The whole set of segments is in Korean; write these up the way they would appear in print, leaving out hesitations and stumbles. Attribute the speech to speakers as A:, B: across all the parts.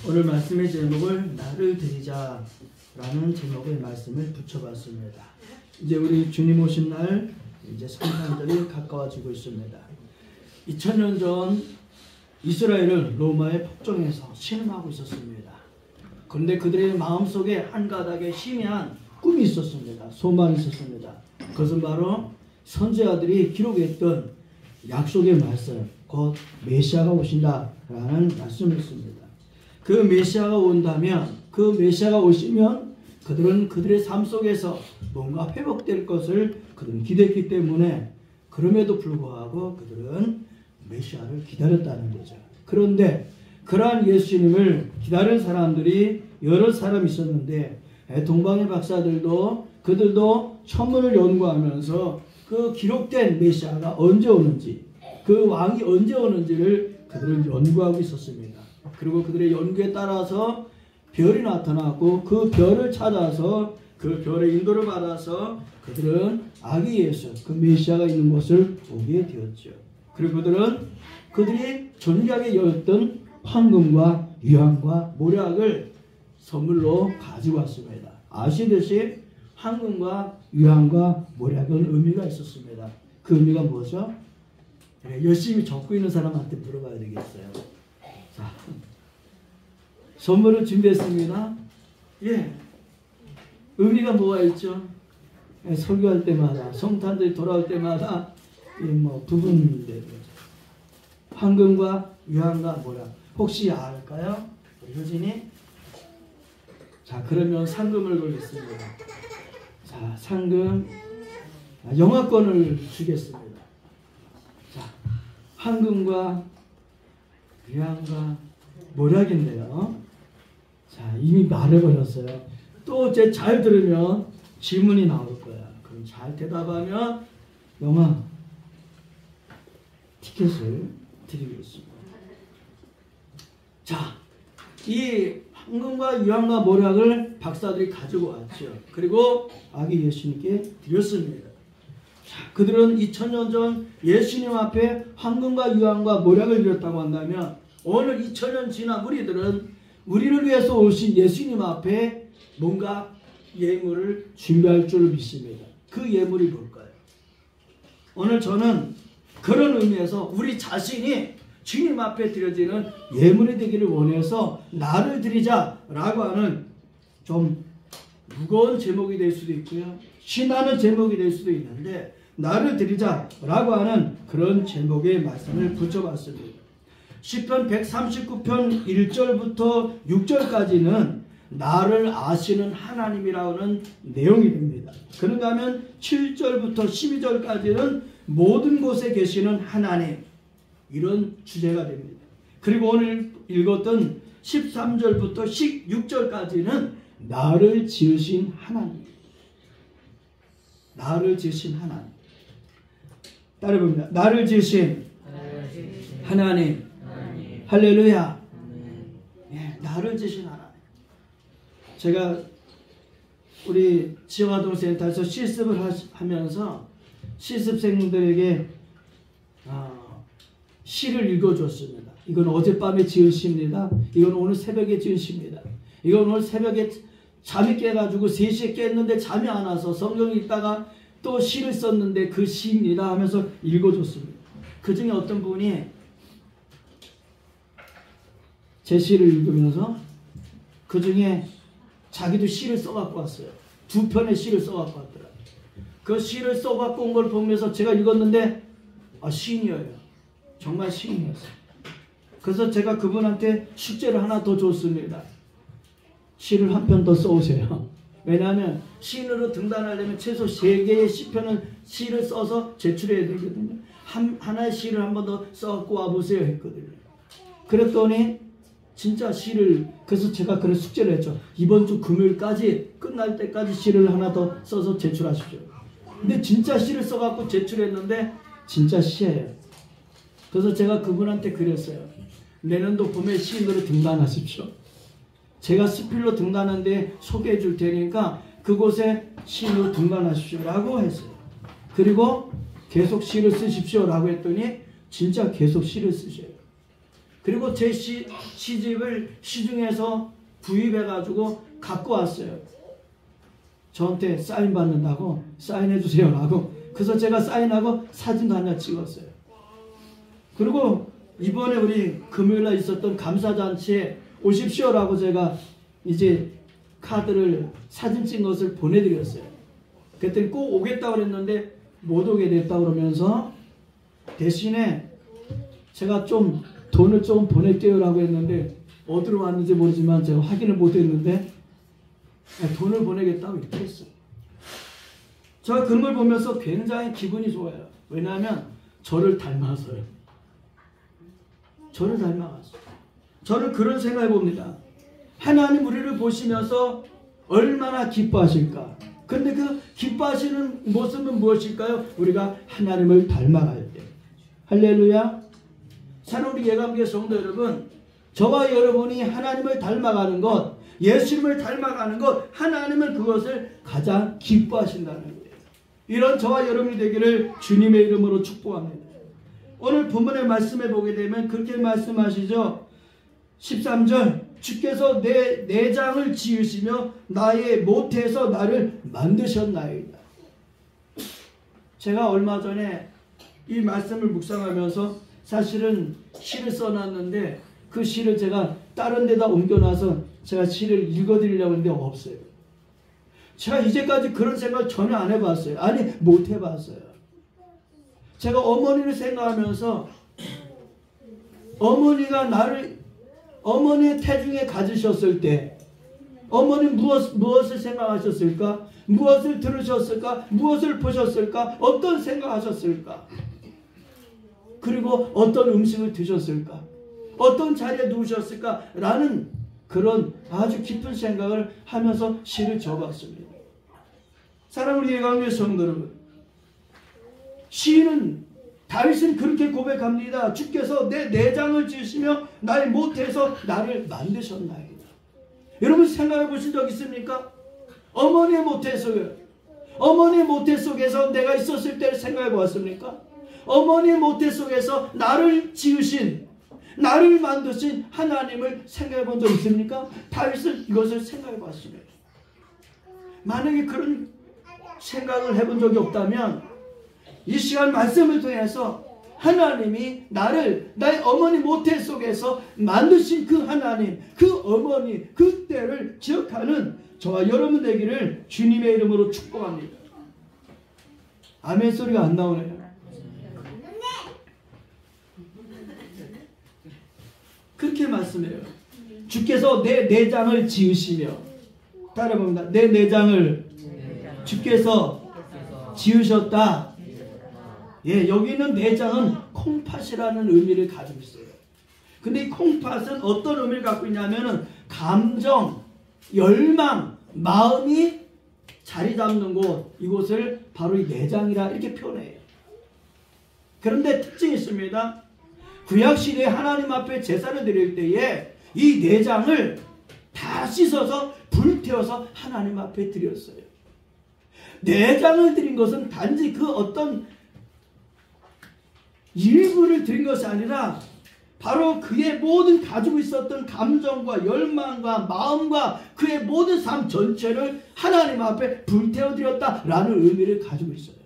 A: 오늘 말씀의 제목을 나를 드리자 라는 제목의 말씀을 붙여봤습니다. 이제 우리 주님 오신 날 이제 성탄절이 가까워지고 있습니다. 2000년 전 이스라엘은 로마의 폭정에서 신음하고 있었습니다. 그런데 그들의 마음속에 한 가닥의 희미한 꿈이 있었습니다. 소망이 있었습니다. 그것은 바로 선지자들이 기록했던 약속의 말씀, 곧 메시아가 오신다라는 말씀이었습니다. 그 메시아가 온다면, 그 메시아가 오시면 그들은 그들의 삶 속에서 뭔가 회복될 것을 그들은 기대했기 때문에, 그럼에도 불구하고 그들은 메시아를 기다렸다는 거죠. 그런데 그러한 예수님을 기다린 사람들이 여러 사람 있었는데, 동방의 박사들도 그들도 천문을 연구하면서 그 기록된 메시아가 언제 오는지, 그 왕이 언제 오는지를 그들은 연구하고 있었습니다. 그리고 그들의 연구에 따라서 별이 나타나고 그 별을 찾아서 그 별의 인도를 받아서 그들은 아기 예수, 그 메시아가 있는 곳을 보게 되었죠. 그리고 그들이 존귀하게 여겼던 황금과 유황과 모략을 선물로 가지고 왔습니다. 아시듯이 황금과 유황과 모략은 의미가 있었습니다. 그 의미가 뭐죠? 열심히 적고 있는 사람한테 물어봐야 되겠어요. 자, 선물을 준비했습니다. 예, 의미가 뭐가 있죠? 설교할 때마다, 성탄절이 돌아올 때마다 부분인데, 황금과 유황과 모략 혹시 알까요? 효진이? 자, 그러면 상금을 걸겠습니다. 자, 상금 영화권을 주겠습니다. 자, 황금과 유황과 모략인데요. 자, 이미 말해버렸어요. 또 이제 잘 들으면 질문이 나올 거야. 그럼 잘 대답하면 영화 티켓을 드리겠습니다. 자, 이 황금과 유황과 모략을 박사들이 가지고 왔죠. 그리고 아기 예수님께 드렸습니다. 자, 그들은 2000년 전 예수님 앞에 황금과 유황과 모략을 드렸다고 한다면, 오늘 2000년 지난 우리들은 우리를 위해서 오신 예수님 앞에 뭔가 예물을 준비할 줄 믿습니다. 그 예물이 뭘까요? 오늘 저는 그런 의미에서 우리 자신이 주님 앞에 드려지는 예물이 되기를 원해서 나를 드리자라고 하는 좀 무거운 제목이 될 수도 있고요, 신나는 제목이 될 수도 있는데, 나를 드리자라고 하는 그런 제목의 말씀을 붙여봤습니다. 시편 139편 1절부터 6절까지는 나를 아시는 하나님이라는 내용이 됩니다. 그런가 하면 7절부터 12절까지는 모든 곳에 계시는 하나님, 이런 주제가 됩니다. 그리고 오늘 읽었던 13절부터 16절까지는 나를 지으신 하나님, 나를 지으신 하나님. 따라해봅니다. 나를 지으신 하나님. 할렐루야. 네, 나를 지으신 하나님. 제가 우리 지영아동센터에서 실습을 하면서 실습생들에게 시를 읽어줬습니다. 이건 어젯밤에 지은 시입니다. 이건 오늘 새벽에 지은 시입니다. 이건 오늘 새벽에 잠이 깨가지고 3시에 깼는데 잠이 안 와서 성경 읽다가 또 시를 썼는데 그 시입니다 하면서 읽어줬습니다. 그 중에 어떤 분이 제 시를 읽으면서 그 중에 자기도 시를 써갖고 왔어요. 2편의 시를 써갖고 왔더라고요. 그 시를 써갖고 온 걸 보면서 제가 읽었는데 시인이에요. 정말 시인이었어요. 그래서 제가 그분한테 숙제를 하나 더 줬습니다. 시를 한 편 더 써오세요. 왜냐하면 시인으로 등단하려면 최소 3개의 시편은 시를 써서 제출해야 되거든요. 하나의 시를 한 번 더 써갖고 와보세요 했거든요. 그랬더니 진짜 시를, 그래서 제가 그런 숙제를 했죠. 이번 주 금요일까지 끝날 때까지 시를 하나 더 써서 제출하십시오. 근데 진짜 시를 써갖고 제출했는데 진짜 시예요. 그래서 제가 그분한테 그랬어요. 내년도 봄에 시인으로 등단하십시오. 제가 스필로 등단하는데 소개해 줄 테니까 그곳에 시인으로 등단하십시오 라고 했어요. 그리고 계속 시를 쓰십시오 라고 했더니 진짜 계속 시를 쓰셔요. 그리고 제 시집을 시중에서 구입해가지고 갖고 왔어요. 저한테 사인 받는다고 사인해 주세요라고. 그래서 제가 사인하고 사진도 하나 찍었어요. 그리고 이번에 우리 금요일날 있었던 감사잔치에 오십시오라고 제가 이제 카드를 사진 찍은 것을 보내드렸어요. 그랬더니 꼭 오겠다고 그랬는데 못 오게 됐다고 그러면서 대신에 제가 좀 돈을 좀 보낼게요라고 했는데 어디로 왔는지 모르지만 제가 확인을 못했는데 돈을 보내겠다고 이렇게 했어요. 제가 그런 걸 보면서 굉장히 기분이 좋아요. 왜냐하면 저를 닮아서요. 저를 닮아갔어요. 저는 그런 생각해 봅니다. 하나님 우리를 보시면서 얼마나 기뻐하실까. 근데 그 기뻐하시는 모습은 무엇일까요? 우리가 하나님을 닮아갈 때. 할렐루야. 사랑하는 우리 예감교회 성도 여러분, 저와 여러분이 하나님을 닮아가는 것, 예수님을 닮아가는 것, 하나님은 그것을 가장 기뻐하신다는 거예요. 이런 저와 여러분이 되기를 주님의 이름으로 축복합니다. 오늘 본문의 말씀에 보게 되면 그렇게 말씀하시죠. 13절, 주께서 내 내장을 지으시며 나의 모태에서 나를 만드셨나이다. 제가 얼마 전에 이 말씀을 묵상하면서 사실은 시를 써놨는데 그 시를 제가 다른 데다 옮겨놔서 제가 시를 읽어드리려고 했는데 없어요. 제가 이제까지 그런 생각을 전혀 안 해봤어요. 아니 못 해봤어요. 제가 어머니를 생각하면서 어머니가 나를 어머니의 태중에 가지셨을 때 어머니 무엇을 생각하셨을까? 무엇을 들으셨을까? 무엇을 보셨을까? 어떤 생각하셨을까? 그리고 어떤 음식을 드셨을까? 어떤 자리에 누우셨을까? 라는 그런 아주 깊은 생각을 하면서 시를 지어봤습니다. 사랑하는 우리 예감교회 성도 여러분, 시인은 다윗은 그렇게 고백합니다. 주께서 내 내장을 지으시며 나의 모태에서 나를 만드셨나이다. 여러분 생각해 보신 적 있습니까? 어머니의 모태 속에서 내가 있었을 때를 생각해 보았습니까? 어머니의 모태 속에서 나를 지으신, 나를 만드신 하나님을 생각해 본 적 있습니까? 다윗은 이것을 생각해 봤습니다. 만약에 그런 생각을 해본 적이 없다면 이 시간 말씀을 통해서 하나님이 나를 나의 어머니 모태 속에서 만드신 그 하나님, 그 어머니, 그 때를 기억하는 저와 여러분 되기를 주님의 이름으로 축복합니다. 아멘 소리가 안 나오네요. 그렇게 말씀해요. 주께서 내 내장을 지으시며, 따라봅니다. 내 내장을 주께서 지으셨다. 예, 여기 있는 내장은 콩팥이라는 의미를 가지고 있어요. 근데 이 콩팥은 어떤 의미를 갖고 있냐면은 감정, 열망, 마음이 자리 잡는 곳, 이곳을 바로 이 내장이라 이렇게 표현해요. 그런데 특징이 있습니다. 구약시대에 하나님 앞에 제사를 드릴 때에 이 내장을 다 씻어서 불태워서 하나님 앞에 드렸어요. 내장을 드린 것은 단지 그 어떤 일부를 드린 것이 아니라 바로 그의 모든 가지고 있었던 감정과 열망과 마음과 그의 모든 삶 전체를 하나님 앞에 불태워드렸다라는 의미를 가지고 있어요.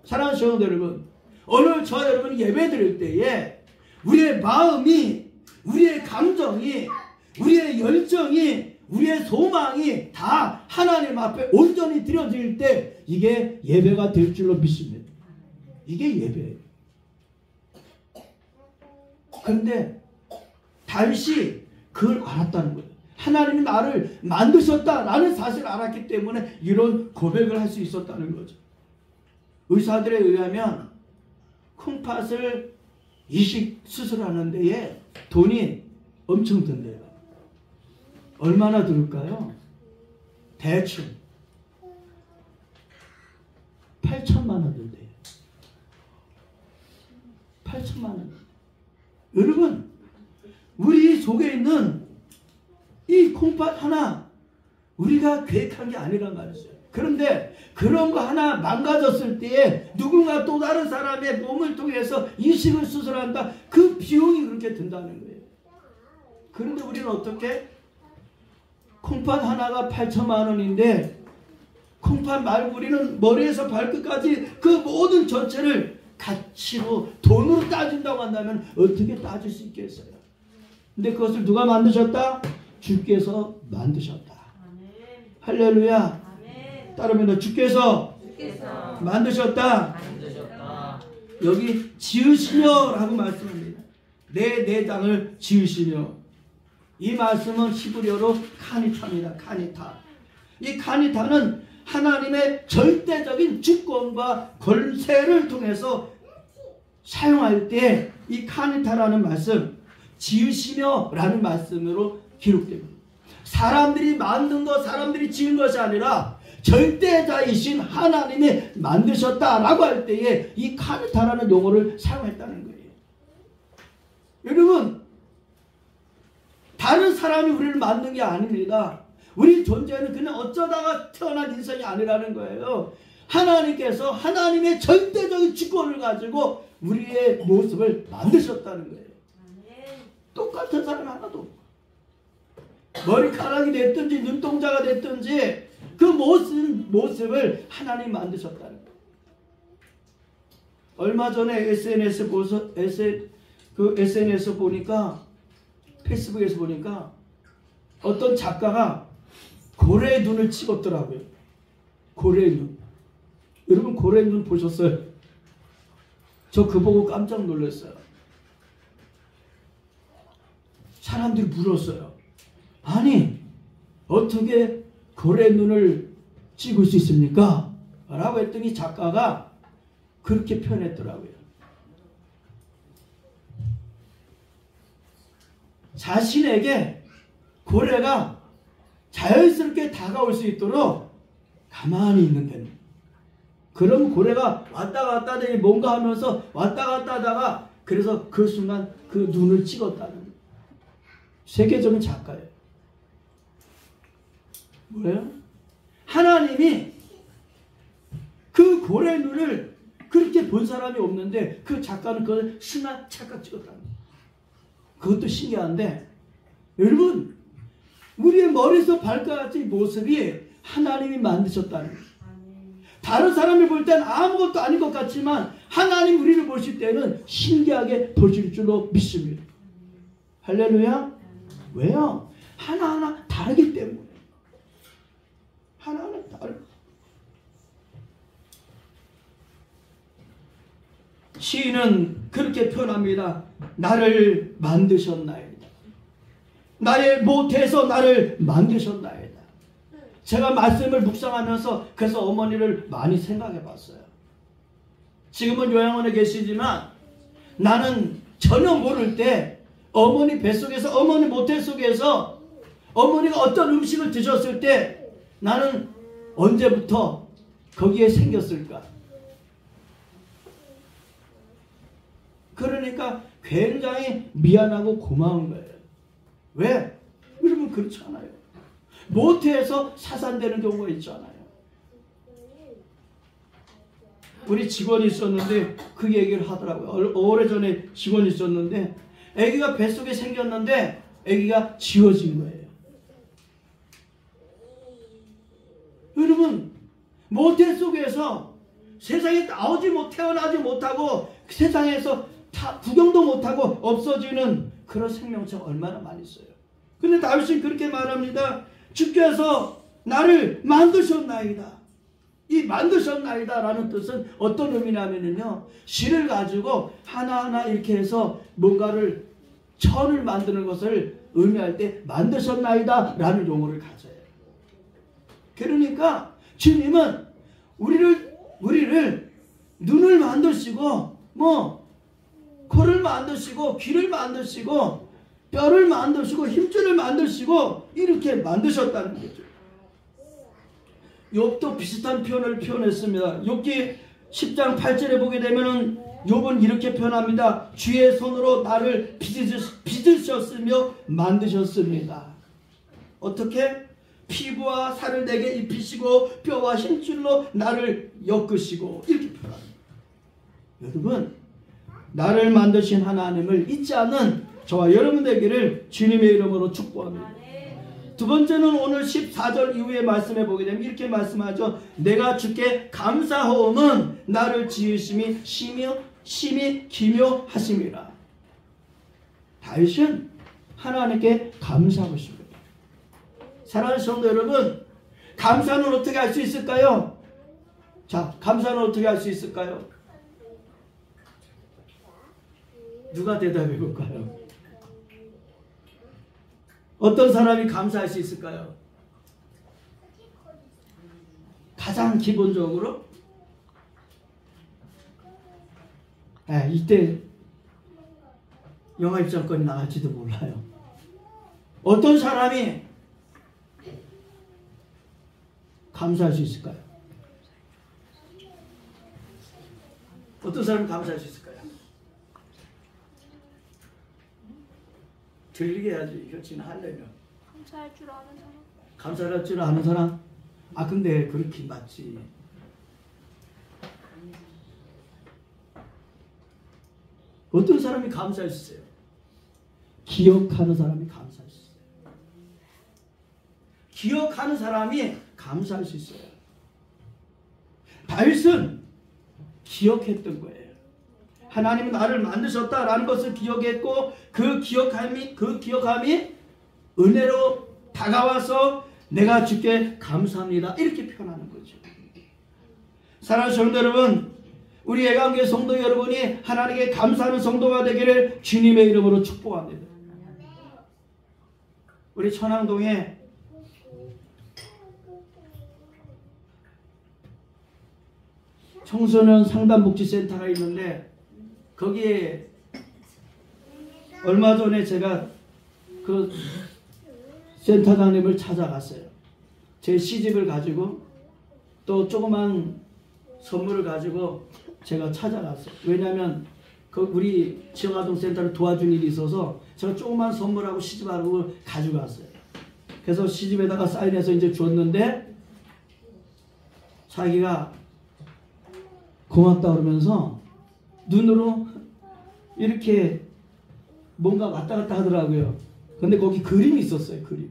A: 사랑하는 성도 여러분, 오늘 저와 여러분이 예배 드릴 때에 우리의 마음이, 우리의 감정이, 우리의 열정이, 우리의 소망이 다 하나님 앞에 온전히 드려질 때 이게 예배가 될 줄로 믿습니다. 이게 예배예요. 그런데 다윗이 그걸 알았다는 거예요. 하나님이 나를 만드셨다라는 사실을 알았기 때문에 이런 고백을 할 수 있었다는 거죠. 의사들에 의하면 콩팥을 이식 수술하는 데에 돈이 엄청 든대요. 얼마나 들을까요? 대충 8천만 원 든대요. 8천만 원. 여러분, 우리 속에 있는 이 콩팥 하나 우리가 계획한 게 아니란 말이죠. 그런데 그런 거 하나 망가졌을 때에 누군가 또 다른 사람의 몸을 통해서 이식을 수술한다. 그 비용이 그렇게 든다는 거예요. 그런데 우리는 어떻게? 콩팥 하나가 8천만 원인데 콩팥 말고 우리는 머리에서 발끝까지 그 모든 전체를 가치로 돈으로 따진다고 한다면 어떻게 따질 수 있겠어요? 근데 그것을 누가 만드셨다? 주께서 만드셨다. 할렐루야. 따르면 주께서 만드셨다. 여기 지으시며 라고 말씀합니다. 내 내장을 지으시며. 이 말씀은 히브리어로 카니타입니다. 카니타. 이 카니타는 하나님의 절대적인 주권과 권세를 통해서 사용할 때 이 카니타라는 말씀, 지으시며 라는 말씀으로 기록됩니다. 사람들이 만든 것, 사람들이 지은 것이 아니라 절대자이신 하나님이 만드셨다라고 할 때에 이 카니타라는 용어를 사용했다는 거예요. 여러분, 다른 사람이 우리를 만든 게 아닙니다. 우리 존재는 그냥 어쩌다가 태어난 인생이 아니라는 거예요. 하나님께서 하나님의 절대적인 주권을 가지고 우리의 모습을 만드셨다는 거예요. 똑같은 사람 하나도 없고, 머리카락이 됐든지 눈동자가 됐든지 그 모습을 하나님 만드셨다는 거예요. 얼마 전에 SNS 보니까, 페이스북에서 보니까 어떤 작가가 고래의 눈을 찍었더라고요. 고래의 눈. 여러분 고래의 눈 보셨어요? 저 그거 보고 깜짝 놀랐어요. 사람들이 물었어요. 아니 어떻게 고래의 눈을 찍을 수 있습니까? 라고 했더니 작가가 그렇게 표현했더라고요. 자신에게 고래가 자연스럽게 다가올 수 있도록 가만히 있는 거예요. 그럼 고래가 왔다 갔다 하더니 뭔가 하면서 왔다 갔다 하다가 그래서 그 순간 그 눈을 찍었다는 거예요. 세계적인 작가예요. 뭐예요? 하나님이 그 고래 눈을 그렇게 본 사람이 없는데 그 작가는 그걸 순간 착각 찍었다는 거예요. 그것도 신기한데 여러분 우리의 머리에서 발끝까지 모습이 하나님이 만드셨다는 거예요. 다른 사람이 볼 때는 아무것도 아닌 것 같지만 하나님 우리를 보실 때는 신기하게 보실 줄로 믿습니다. 할렐루야. 왜요? 하나하나 다르기 때문에. 하나하나 다르고. 시인은 그렇게 표현합니다. 나를 만드셨나이다. 나의 못해서 나를 만드셨나이다. 제가 말씀을 묵상하면서 그래서 어머니를 많이 생각해 봤어요. 지금은 요양원에 계시지만 나는 전혀 모를 때 어머니 뱃속에서 어머니 모태 속에서 어머니가 어떤 음식을 드셨을 때 나는 언제부터 거기에 생겼을까? 그러니까 굉장히 미안하고 고마운 거예요. 왜? 여러분 그렇지 않아요. 모태에서 사산되는 경우가 있잖아요. 우리 직원이 있었는데 그 얘기를 하더라고요. 오래전에 직원이 있었는데 아기가 뱃속에 생겼는데 아기가 지워진 거예요. 여러분 모태 속에서 세상에 태어나지 못하고 세상에서 다 구경도 못하고 없어지는 그런 생명체가 얼마나 많이 있어요. 근데 다윗은 그렇게 말합니다. 주께서 나를 만드셨나이다. 이 만드셨나이다 라는 뜻은 어떤 의미냐면요, 실을 가지고 하나하나 이렇게 해서 뭔가를 천을 만드는 것을 의미할 때 만드셨나이다 라는 용어를 가져요. 그러니까 주님은 우리를 눈을 만드시고 코를 만드시고 귀를 만드시고 뼈를 만드시고 힘줄을 만드시고 이렇게 만드셨다는 거죠. 욥도 비슷한 표현을 표현했습니다. 욥기 10장 8절에 보게 되면은 욥은 이렇게 표현합니다. 주의 손으로 나를 빚으셨으며 만드셨습니다. 어떻게? 피부와 살을 내게 입히시고 뼈와 힘줄로 나를 엮으시고 이렇게 표현합니다. 여러분 나를 만드신 하나님을 잊지 않는 저와 여러분 되기를 주님의 이름으로 축복합니다. 두 번째는 오늘 14절 이후에 말씀해 보게 되면 이렇게 말씀하죠. 내가 주께 감사하오면 나를 지으심이 심히 기묘하심이라. 다윗은 하나님께 감사하고 있습니다. 사랑하는 성도 여러분, 감사는 어떻게 할 수 있을까요? 자, 감사는 어떻게 할 수 있을까요? 누가 대답해 볼까요? 어떤 사람이 감사할 수 있을까요? 가장 기본적으로 이때 영화 입장권이 나갈지도 몰라요. 어떤 사람이 감사할 수 있을까요? 어떤 사람이 감사할 수 있을까요? 들리게 해야지. 이거 하려면
B: 감사할 줄 아는 사람.
A: 감사할 줄 아는 사람? 근데 그렇게 맞지. 어떤 사람이 감사할 수 있어요? 기억하는 사람이 감사할 수 있어요. 기억하는 사람이 감사할 수 있어요. 다윗은 기억했던 거예요. 하나님은 나를 만드셨다라는 것을 기억했고 그 기억함이 은혜로 다가와서 내가 주께 감사합니다 이렇게 표현하는 거죠. 사랑하는 성도 여러분, 우리 애강교회 성도 여러분이 하나님께 감사하는 성도가 되기를 주님의 이름으로 축복합니다. 우리 천왕동에 청소년 상담복지센터가 있는데 거기에 얼마 전에 제가 그 센터장님을 찾아갔어요. 제 시집을 가지고 또 조그만 선물을 가지고 제가 찾아갔어요. 왜냐하면 그 우리 지영아동센터를 도와준 일이 있어서 제가 조그만 선물하고 시집하고 가지고 갔어요. 그래서 시집에다가 사인해서 이제 줬는데 자기가 고맙다 그러면서 눈으로 이렇게 뭔가 왔다 갔다 하더라고요. 근데 거기 그림이 있었어요. 그림.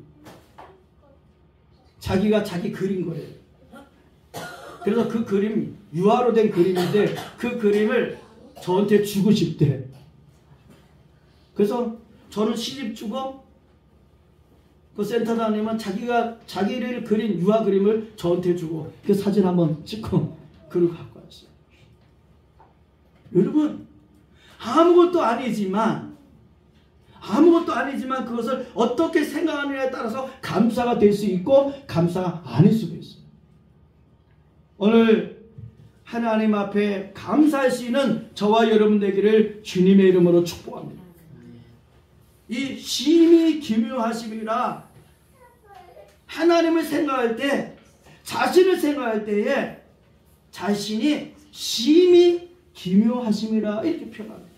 A: 자기가 자기 그린 거예요. 그래서 그 그림 유화로 된 그림인데 그 그림을 저한테 주고 싶대. 그래서 저는 시집 주고 그 센터장님은 자기가 자기를 그린 유화 그림을 저한테 주고 그 사진 한번 찍고 그리고 갖고 왔어요. 여러분, 아무것도 아니지만 그것을 어떻게 생각하느냐에 따라서 감사가 될 수 있고 감사가 아닐 수도 있어요. 오늘 하나님 앞에 감사할 수 있는 저와 여러분 되기를 주님의 이름으로 축복합니다. 이 심히 기묘하심이라 하나님을 생각할 때, 자신을 생각할 때에 자신이 심히 기묘하심이라 이렇게 표현합니다.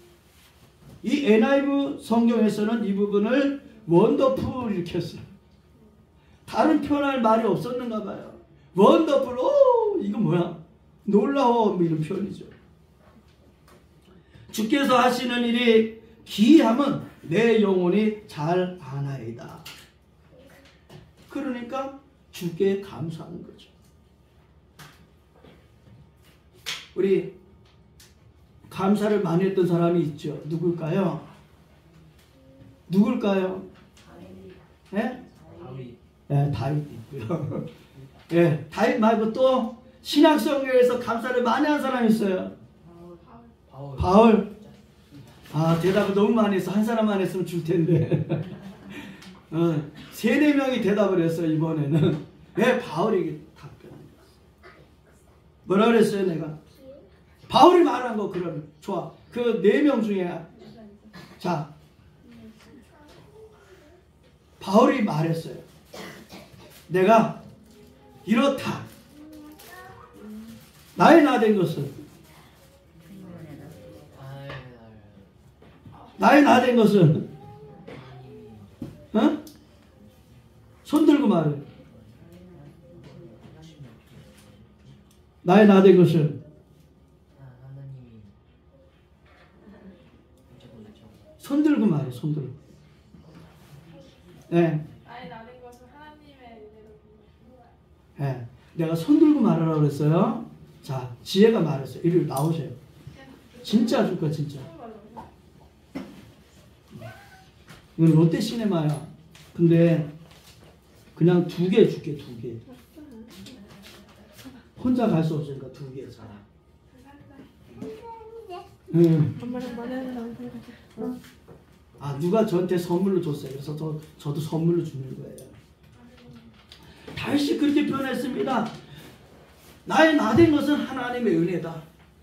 A: 이 NIV 성경에서는 이 부분을 원더풀 이렇게 했어요. 다른 표현할 말이 없었는가 봐요. 원더풀, 오 이거 뭐야? 놀라워, 이런 표현이죠. 주께서 하시는 일이 기이함은 내 영혼이 잘 아나이다. 그러니까 주께 감사하는 거죠. 우리 감사를 많이 했던 사람이 있죠. 누굴까요? 누굴까요? 예? 다윗 있고요. 예, 다윗 말고 또 신약성경에서 감사를 많이 한 사람이 있어요. 바울. 대답을 너무 많이 해서 한 사람만 했으면 줄 텐데. 3-4명이 대답을 했어요, 이번에는. 왜 바울에게 답변합니다. 뭐라 그랬어요, 내가? 바울이 말한 거, 그럼 좋아. 그 4명 중에, 자, 바울이 말했어요. 내가 이렇다. 나의 나 된 것은, 나의 나 된 것은, 손 들고 말해. 나의 나 된 것은 손 들고 말해. 손 들고. 네.
B: 나의 나는 것은 하나님의 은혜로.
A: 네. 내가 손 들고 말하라고 그랬어요. 자, 지혜가 말했어요. 이리 나오세요. 진짜 줄 거야, 진짜. 이건 롯데시네마야. 근데 그냥 2개 줄게, 2개. 혼자 갈 수 없으니까 2개 사. 아, 누가 저한테 선물로 줬어요. 그래서 저도 선물로 주는 거예요. 다윗이 그렇게 표현했습니다. 나의 나된 것은 하나님의 은혜다.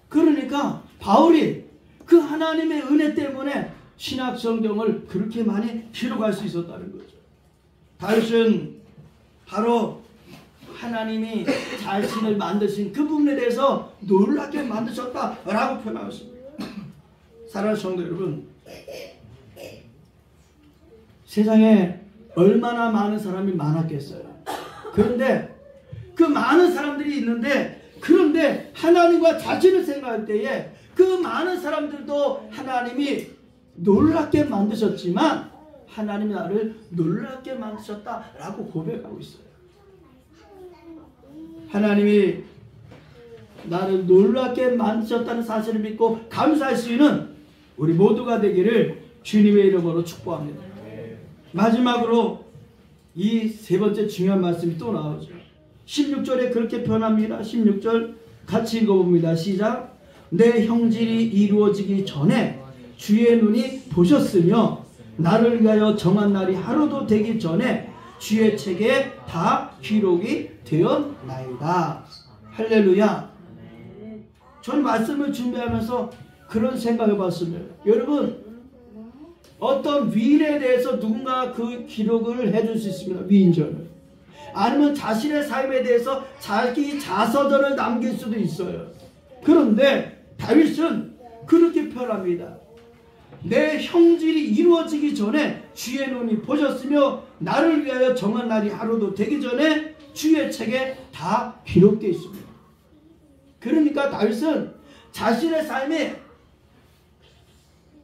A: 그러니까 바울이 그 하나님의 은혜 때문에 신약 성경을 그렇게 많이 기록할 수 있었다는 거죠. 다윗은 바로 하나님이 자신을 만드신 그 부분에 대해서 놀랍게 만드셨다라고 표현하고 있습니다. 사랑하는 성도 여러분, 세상에 얼마나 많은 사람이 많았겠어요. 그런데 그 많은 사람들이 있는데, 그런데 하나님과 자신을 생각할 때에 그 많은 사람들도 하나님이 놀랍게 만드셨지만 하나님이 나를 놀랍게 만드셨다라고 고백하고 있어요. 하나님이 나를 놀랍게 만드셨다는 사실을 믿고 감사할 수 있는 우리 모두가 되기를 주님의 이름으로 축복합니다. 마지막으로 이 세 번째 중요한 말씀이 또 나오죠. 16절에 그렇게 표현합니다. 16절 같이 읽어봅니다. 시작. 내 형질이 이루어지기 전에 주의 눈이 보셨으며 나를 위하여 정한 날이 하루도 되기 전에 주의 책에 다 기록이 되었나이다. 할렐루야. 전 말씀을 준비하면서 그런 생각을 봤습니다. 여러분, 어떤 위인에 대해서 누군가 그 기록을 해줄 수 있습니다. 위인전을. 아니면 자신의 삶에 대해서 자기 자서전을 남길 수도 있어요. 그런데 다윗은 그렇게 표현합니다. 내 형질이 이루어지기 전에 주의 눈이 보셨으며 나를 위하여 정한 날이 하루도 되기 전에 주의 책에 다 기록되어 있습니다. 그러니까 다윗은 자신의 삶이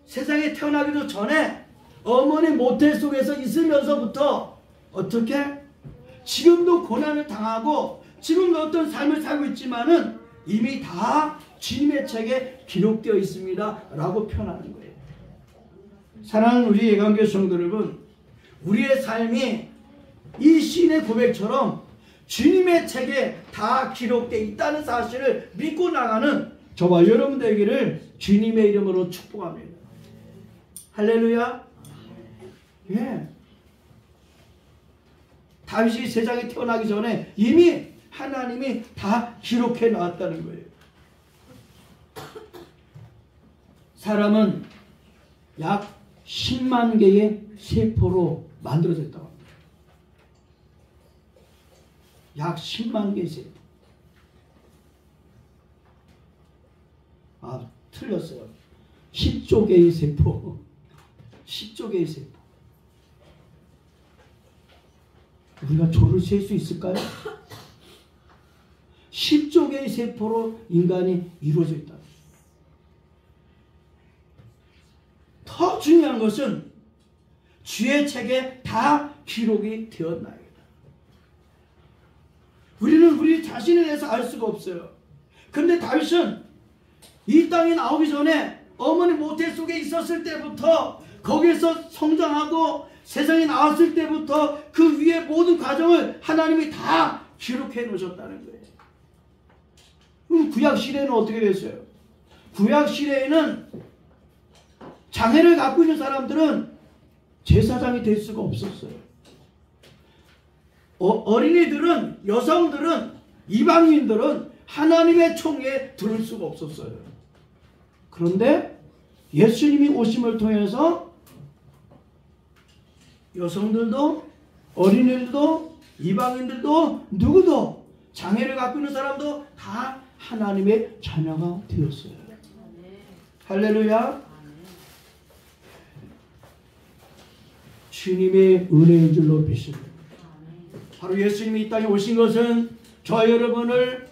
A: 세상에 태어나기도 전에 어머니 모태 속에서 있으면서부터 어떻게 지금도 고난을 당하고 지금도 어떤 삶을 살고 있지만은 이미 다 주님의 책에 기록되어 있습니다 라고 표현하는 거예요. 사랑하는 우리 예강교회 성도 여러분, 우리의 삶이 이 시인의 고백처럼 주님의 책에 다 기록되어 있다는 사실을 믿고 나가는 저와 여러분 되기를 주님의 이름으로 축복합니다. 할렐루야. 예. 다윗이 세상에 태어나기 전에 이미 하나님이 다 기록해 놨다는 거예요. 사람은 약 10만 개의 세포로 만들어졌다고 합니다. 약 10만 개의 세포. 아, 틀렸어요. 10조 개의 세포. 10조 개의 세포. 우리가 조를 셀 수 있을까요? 10조 개의 세포로 인간이 이루어져 있다. 더 중요한 것은 주의 책에 다 기록이 되었나이다. 우리는 우리 자신에 대해서 알 수가 없어요. 그런데 다윗은 이 땅에 나오기 전에 어머니 모태 속에 있었을 때부터 거기에서 성장하고 세상에 나왔을 때부터 그 위에 모든 과정을 하나님이 다 기록해 놓으셨다는 거예요. 그럼 구약 시대에는 어떻게 됐어요? 구약 시대에는 장애를 갖고 있는 사람들은 제사장이 될 수가 없었어요. 어린이들은, 여성들은, 이방인들은 하나님의 총에 들을 수가 없었어요. 그런데 예수님이 오심을 통해서 여성들도, 어린이들도, 이방인들도, 누구도, 장애를 갖고 있는 사람도 다 하나님의 자녀가 되었어요. 할렐루야. 주님의 은혜인 줄로 믿습니다. 바로 예수님이 이 땅에 오신 것은 저 여러분을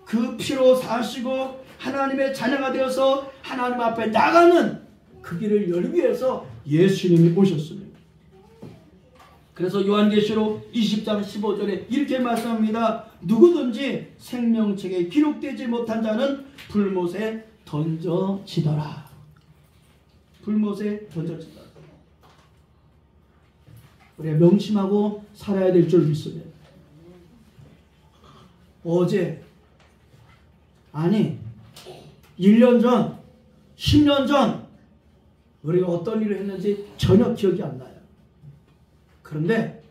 A: 그 피로 사시고 하나님의 자녀가 되어서 하나님 앞에 나가는 그 길을 열기 위해서 예수님이 오셨습니다. 그래서 요한계시록 20장 15절에 이렇게 말씀합니다. 누구든지 생명책에 기록되지 못한 자는 불못에 던져지더라. 불못에 던져지더라. 우리가 명심하고 살아야 될 줄 믿습니다. 어제, 아니 1년 전, 10년 전 우리가 어떤 일을 했는지 전혀 기억이 안 나요. 그런데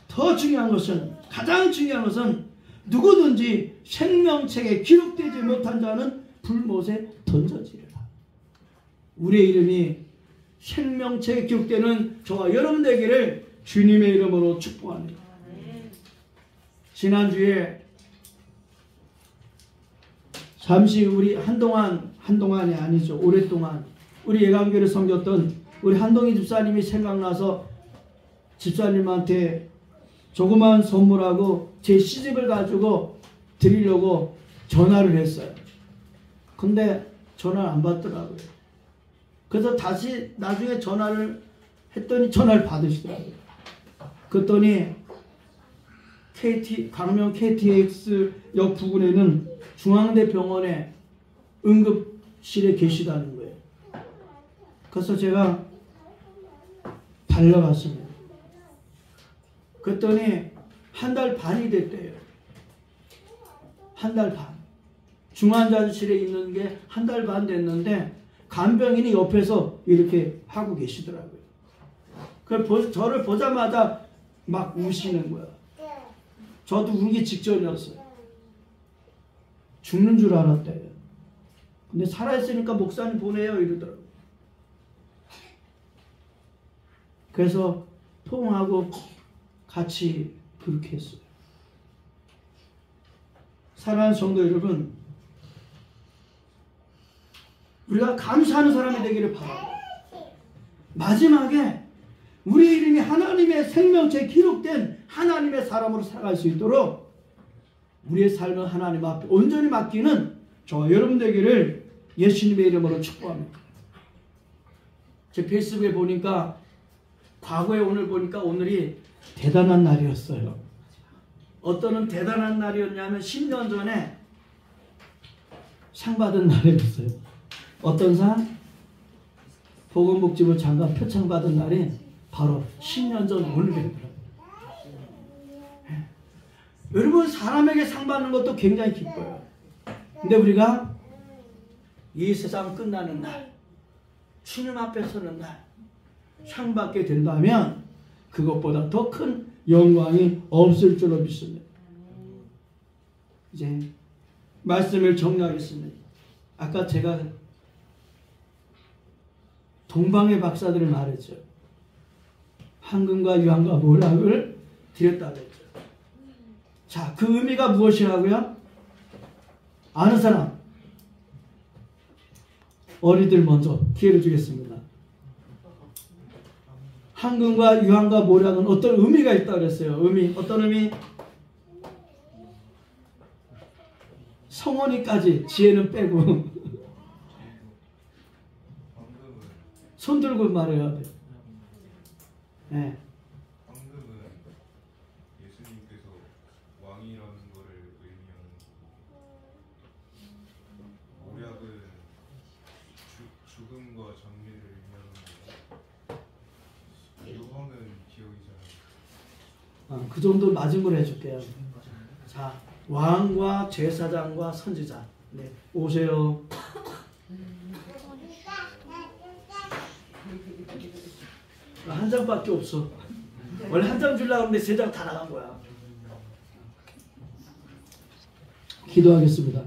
A: 더 중요한 것은, 가장 중요한 것은 누구든지 생명책에 기록되지 못한 자는 불못에 던져지리라. 우리의 이름이 생명책에 기록되는 저와 여러분 되기를 주님의 이름으로 축복합니다. 지난주에 잠시 우리 한동안이 아니죠. 오랫동안 우리 예강교를 섬겼던 우리 한동희 집사님이 생각나서 집사님한테 조그만 선물하고 제 시집을 가지고 드리려고 전화를 했어요. 근데 전화를 안 받더라고요. 그래서 다시 나중에 전화를 했더니 전화를 받으시더라고요. 그랬더니 광명 KTX역 부근에는 중앙대병원에 응급실에 계시다는 거예요. 그래서 제가 달려갔습니다. 그랬더니 한 달 반이 됐대요. 한 달 반. 중환자실에 있는 게 한 달 반 됐는데 간병인이 옆에서 이렇게 하고 계시더라고요. 저를 보자마자 막 우시는 거야. 저도 울기 직전이었어요. 죽는 줄 알았대요. 근데 살아있으니까 목사님 보내요 이러더라고요. 그래서 통하고 같이 그렇게 했어요. 사랑하는 성도 여러분, 우리가 감사하는 사람이 되기를 바랍니다. 마지막에 우리 이름이 하나님의 생명체에 기록된 하나님의 사람으로 살아갈 수 있도록 우리의 삶을 하나님 앞에 온전히 맡기는 저와 여러분 되기를 예수님의 이름으로 축복합니다. 제 페이스북에 보니까 과거에 오늘 보니까 오늘이 대단한 날이었어요. 어떤 대단한 날이었냐면 10년 전에 상 받은 날이었어요. 어떤 상? 보건복지부 장관 표창 받은 날이 바로 10년 전 오늘이더라고요. 여러분, 사람에게 상 받는 것도 굉장히 기뻐요. 근데 우리가 이 세상 끝나는 날, 주님 앞에 서는 날 상 받게 된다면 그것보다 더 큰 영광이 없을 줄로 믿습니다. 이제 말씀을 정리하겠습니다. 아까 제가 동방의 박사들을 말했죠. 한금과 유황과 모략을 드렸다고 했죠. 자, 그 의미가 무엇이라고요? 아는 사람? 어리들 먼저 기회를 주겠습니다. 한금과 유황과 모략은 어떤 의미가 있다고 그랬어요. 어떤 의미? 성원이까지 지혜는 빼고 손 들고 말해야 돼. 네.
C: 황금은 예수님께서 왕이라는 것을 의미하는 거고, 모략은 죽음과 장례를 의미하는 거고, 유황은 기억이잖아요.
A: 그 정도 맞은 걸 해줄게요. 자, 왕과 제사장과 선지자. 네, 오세요. 한 장밖에 없어. 원래 한 장 주려고 했는데 3장 다 나간 거야. 기도하겠습니다.